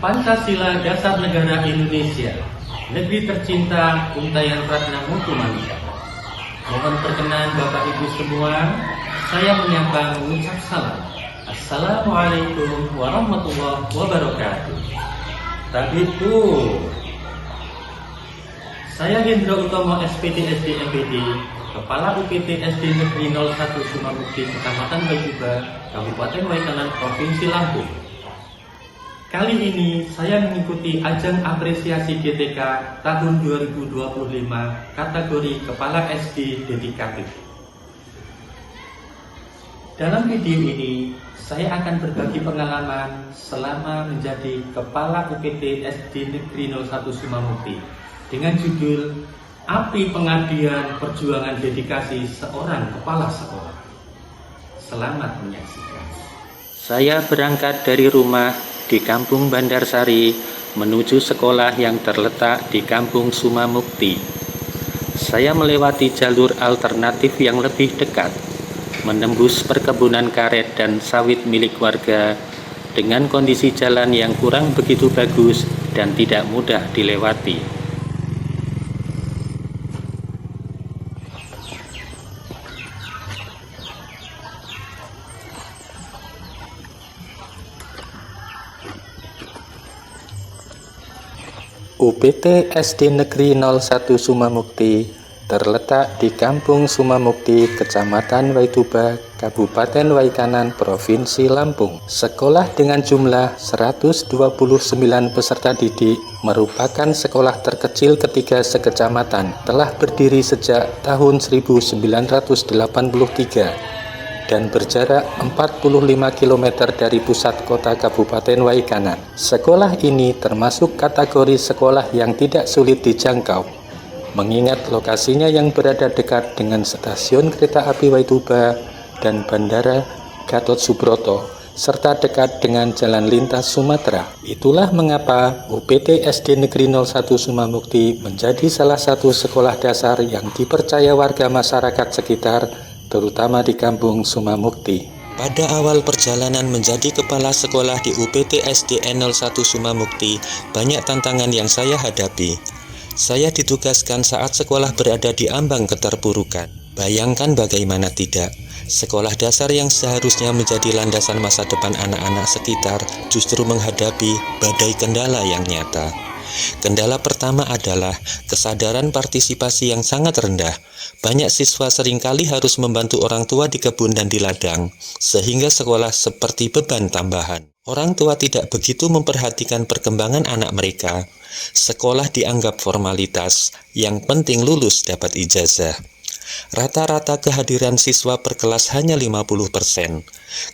Pancasila Dasar Negara Indonesia, negeri tercinta Untayan Ratna Mutu Manika. Mohon perkenan Bapak Ibu semua, saya menyapa mengucap salam. Assalamualaikum warahmatullahi wabarakatuh. Tabitu. Saya Hendro Utomo SPT SD MPD, Kepala UPT SD Negeri 01 Sumamukti, Kecamatan Waituba, Kabupaten Waikanan, Provinsi Lampung. Kali ini saya mengikuti ajang apresiasi GTK tahun 2025 kategori Kepala SD Dedikatif. Dalam video ini, saya akan berbagi pengalaman selama menjadi Kepala UPT SD Negeri 01 Sumamukti dengan judul Api Pengabdian Perjuangan Dedikasi Seorang Kepala Sekolah. Selamat menyaksikan. Saya berangkat dari rumah di Kampung Bandarsari menuju sekolah yang terletak di Kampung Sumamukti. Saya melewati jalur alternatif yang lebih dekat, menembus perkebunan karet dan sawit milik warga dengan kondisi jalan yang kurang begitu bagus dan tidak mudah dilewati. UPT SD Negeri 01 Sumamukti terletak di Kampung Sumamukti, Kecamatan Waituba, Kabupaten Waikanan, Provinsi Lampung. Sekolah dengan jumlah 129 peserta didik merupakan sekolah terkecil ketiga sekecamatan, telah berdiri sejak tahun 1983 dan berjarak 45 km dari pusat kota Kabupaten Waikanan. Sekolah ini termasuk kategori sekolah yang tidak sulit dijangkau, mengingat lokasinya yang berada dekat dengan stasiun kereta api Waituba dan Bandara Gatot Subroto, serta dekat dengan jalan lintas Sumatera. Itulah mengapa UPT SD Negeri 01 Sumamukti menjadi salah satu sekolah dasar yang dipercaya warga masyarakat sekitar, terutama di Kampung Sumamukti. Pada awal perjalanan menjadi kepala sekolah di UPT SD 01 Sumamukti, banyak tantangan yang saya hadapi. Saya ditugaskan saat sekolah berada di ambang keterpurukan. Bayangkan bagaimana tidak, sekolah dasar yang seharusnya menjadi landasan masa depan anak-anak sekitar justru menghadapi badai kendala yang nyata. Kendala pertama adalah kesadaran partisipasi yang sangat rendah. Banyak siswa seringkali harus membantu orang tua di kebun dan di ladang, sehingga sekolah seperti beban tambahan. Orang tua tidak begitu memperhatikan perkembangan anak mereka. Sekolah dianggap formalitas, yang penting lulus dapat ijazah. Rata-rata kehadiran siswa per kelas hanya 50%.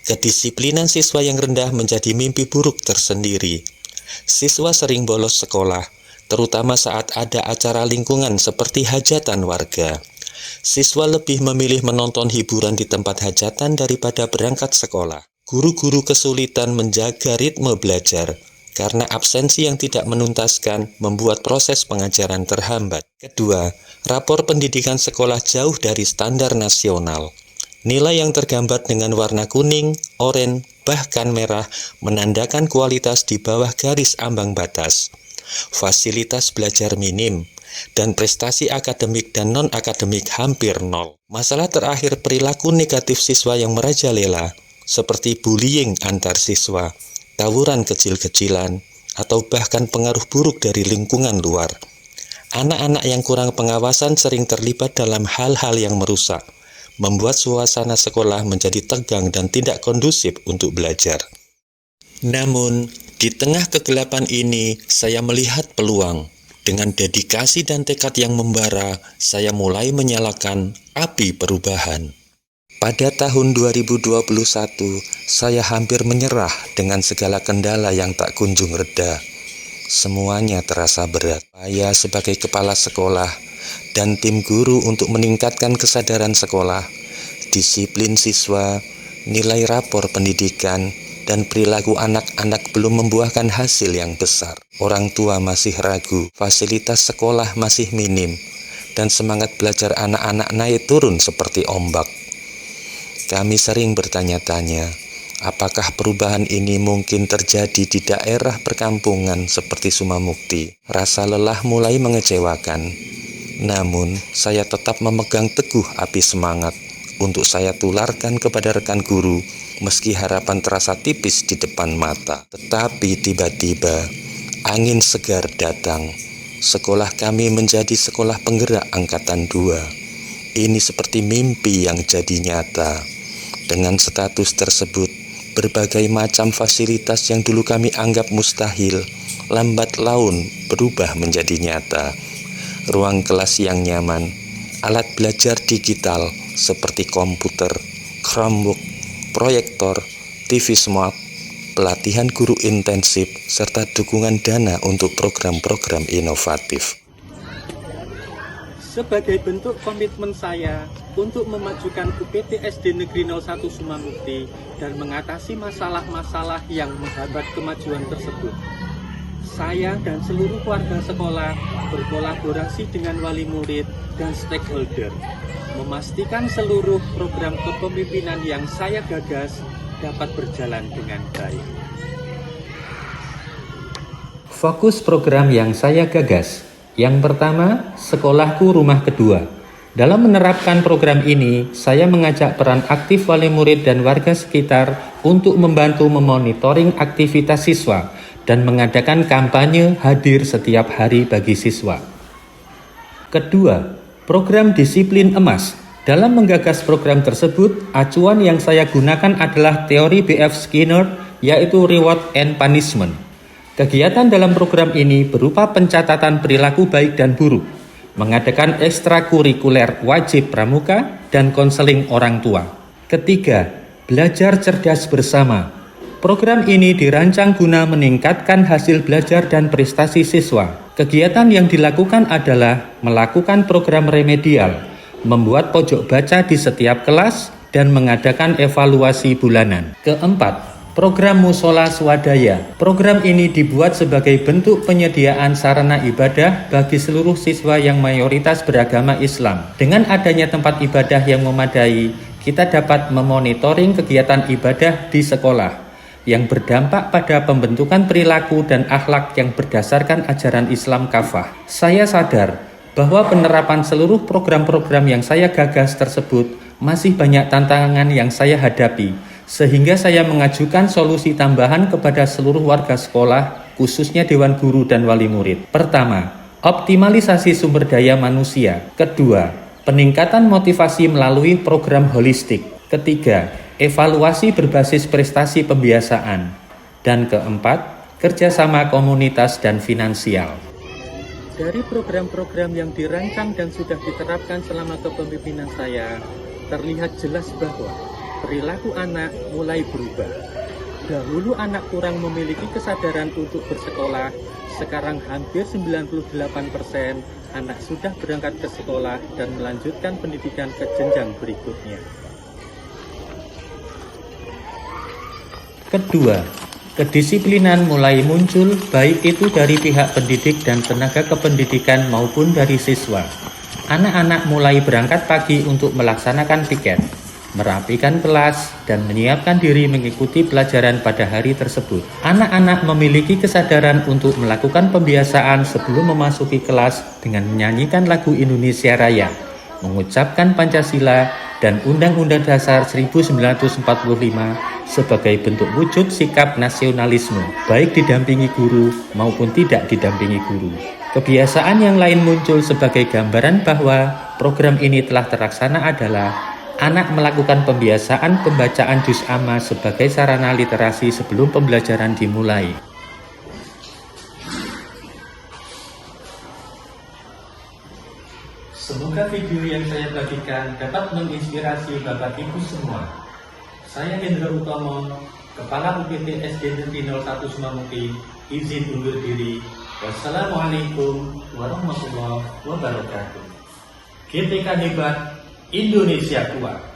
Kedisiplinan siswa yang rendah menjadi mimpi buruk tersendiri. Siswa sering bolos sekolah, terutama saat ada acara lingkungan seperti hajatan warga. Siswa lebih memilih menonton hiburan di tempat hajatan daripada berangkat sekolah. Guru-guru kesulitan menjaga ritme belajar, karena absensi yang tidak menuntaskan membuat proses pengajaran terhambat. Kedua, rapor pendidikan sekolah jauh dari standar nasional. Nilai yang tergambar dengan warna kuning, oranye, bahkan merah menandakan kualitas di bawah garis ambang batas. Fasilitas belajar minim, dan prestasi akademik dan non-akademik hampir nol. Masalah terakhir perilaku negatif siswa yang merajalela, seperti bullying antar siswa, tawuran kecil-kecilan, atau bahkan pengaruh buruk dari lingkungan luar. Anak-anak yang kurang pengawasan sering terlibat dalam hal-hal yang merusak, membuat suasana sekolah menjadi tegang dan tidak kondusif untuk belajar. Namun, di tengah kegelapan ini, saya melihat peluang. Dengan dedikasi dan tekad yang membara, saya mulai menyalakan api perubahan. Pada tahun 2021, saya hampir menyerah dengan segala kendala yang tak kunjung reda. Semuanya terasa berat. Saya sebagai kepala sekolah dan tim guru untuk meningkatkan kesadaran sekolah, disiplin siswa, nilai rapor pendidikan, dan perilaku anak-anak belum membuahkan hasil yang besar. Orang tua masih ragu, fasilitas sekolah masih minim, dan semangat belajar anak-anak naik turun seperti ombak. Kami sering bertanya-tanya, Apakah perubahan ini mungkin terjadi di daerah perkampungan seperti Sumamukti? Rasa lelah mulai mengecewakan. Namun, saya tetap memegang teguh api semangat untuk saya tularkan kepada rekan guru, meski harapan terasa tipis di depan mata. Tetapi tiba-tiba, angin segar datang. Sekolah kami menjadi sekolah penggerak angkatan 2. Ini seperti mimpi yang jadi nyata. Dengan status tersebut, berbagai macam fasilitas yang dulu kami anggap mustahil, lambat laun berubah menjadi nyata. Ruang kelas yang nyaman, alat belajar digital seperti komputer, Chromebook, proyektor, TV Smart, pelatihan guru intensif, serta dukungan dana untuk program-program inovatif. Sebagai bentuk komitmen saya untuk memajukan UPT SD Negeri 01 Sumamukti dan mengatasi masalah-masalah yang menghambat kemajuan tersebut, saya dan seluruh warga sekolah berkolaborasi dengan wali murid dan stakeholder, memastikan seluruh program kepemimpinan yang saya gagas dapat berjalan dengan baik. Fokus program yang saya gagas. Yang pertama, sekolahku rumah kedua. Dalam menerapkan program ini, saya mengajak peran aktif wali murid dan warga sekitar untuk membantu memonitoring aktivitas siswa dan mengadakan kampanye hadir setiap hari bagi siswa. Kedua, program disiplin emas. Dalam menggagas program tersebut, acuan yang saya gunakan adalah teori B.F. Skinner, yaitu reward and punishment. Kegiatan dalam program ini berupa pencatatan perilaku baik dan buruk, mengadakan ekstrakurikuler wajib pramuka, dan konseling orang tua. Ketiga, belajar cerdas bersama. Program ini dirancang guna meningkatkan hasil belajar dan prestasi siswa. Kegiatan yang dilakukan adalah melakukan program remedial, membuat pojok baca di setiap kelas, dan mengadakan evaluasi bulanan. Keempat, program Musola Swadaya. Program ini dibuat sebagai bentuk penyediaan sarana ibadah bagi seluruh siswa yang mayoritas beragama Islam. Dengan adanya tempat ibadah yang memadai, kita dapat memonitoring kegiatan ibadah di sekolah yang berdampak pada pembentukan perilaku dan akhlak yang berdasarkan ajaran Islam kafah. Saya sadar bahwa penerapan seluruh program-program yang saya gagas tersebut masih banyak tantangan yang saya hadapi, sehingga saya mengajukan solusi tambahan kepada seluruh warga sekolah, khususnya Dewan Guru dan Wali Murid. Pertama, optimalisasi sumber daya manusia. Kedua, peningkatan motivasi melalui program holistik. Ketiga, evaluasi berbasis prestasi pembiasaan. Dan keempat, kerjasama komunitas dan finansial. Dari program-program yang dirancang dan sudah diterapkan selama kepemimpinan saya, terlihat jelas bahwa perilaku anak mulai berubah. Dahulu anak kurang memiliki kesadaran untuk bersekolah, sekarang hampir 98% anak sudah berangkat ke sekolah dan melanjutkan pendidikan ke jenjang berikutnya. Kedua, kedisiplinan mulai muncul baik itu dari pihak pendidik dan tenaga kependidikan maupun dari siswa. Anak-anak mulai berangkat pagi untuk melaksanakan piket, merapikan kelas, dan menyiapkan diri mengikuti pelajaran pada hari tersebut. Anak-anak memiliki kesadaran untuk melakukan pembiasaan sebelum memasuki kelas dengan menyanyikan lagu Indonesia Raya, mengucapkan Pancasila dan Undang-Undang Dasar 1945 sebagai bentuk wujud sikap nasionalisme, baik didampingi guru maupun tidak didampingi guru. Kebiasaan yang lain muncul sebagai gambaran bahwa program ini telah terlaksana adalah anak melakukan pembiasaan pembacaan juz amma sebagai sarana literasi sebelum pembelajaran dimulai. Semoga video yang saya bagikan dapat menginspirasi Bapak Ibu semua. Saya Hendra Utomo, Kepala UPT SD Negeri 01 Sumamukti, izin undur diri. Wassalamualaikum warahmatullahi wabarakatuh. GTK hebat, Indonesia kuat.